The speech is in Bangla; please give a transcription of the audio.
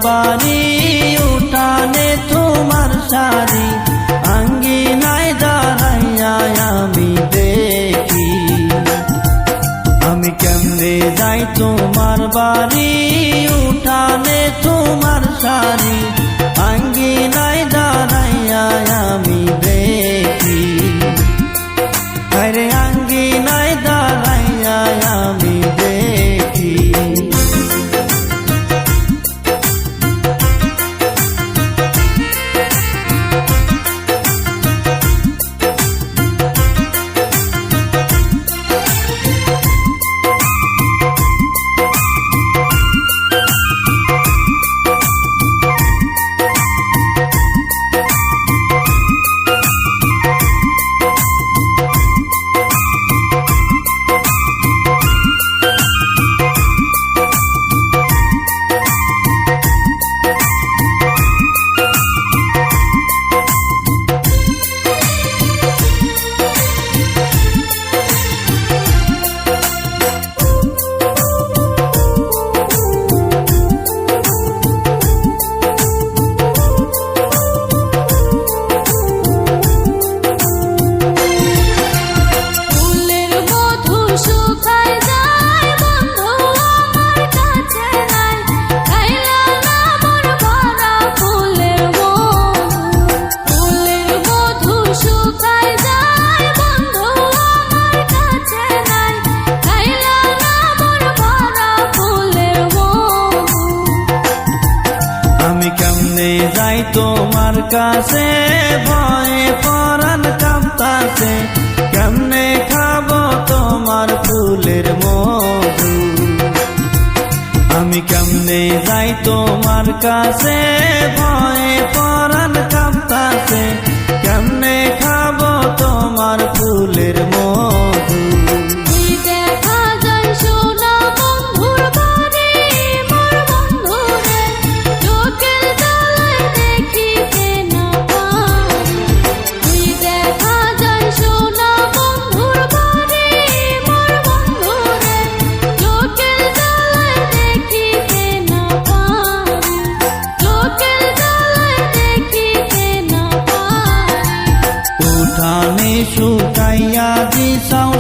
বাড়ি উঠানে তোমার শাড়ি আঙ্গিনায় দাঁড়াইয়া আমি দেখি। আমি কেমনে যাই তোমার বাড়ি উঠানে তোমার শাড়ি আঙ্গিনায় দাঁড়াইয়া আমি দেখি। আরে আঙ্গিনায় দাঁড়াইয়া আমি দেখি। যাই তোমার কাছে ভয়ে পরাণ কাঁপতাছে কেমনে খাবো তোমার ফুলের মধু। আমি কেমনে যাই তোমার কাছে ভয়ে পরাণ কাঁপতাছে কেমনে খাবো তোমার ফুলের মধু। উঠানে শুকাইয়া দিছাও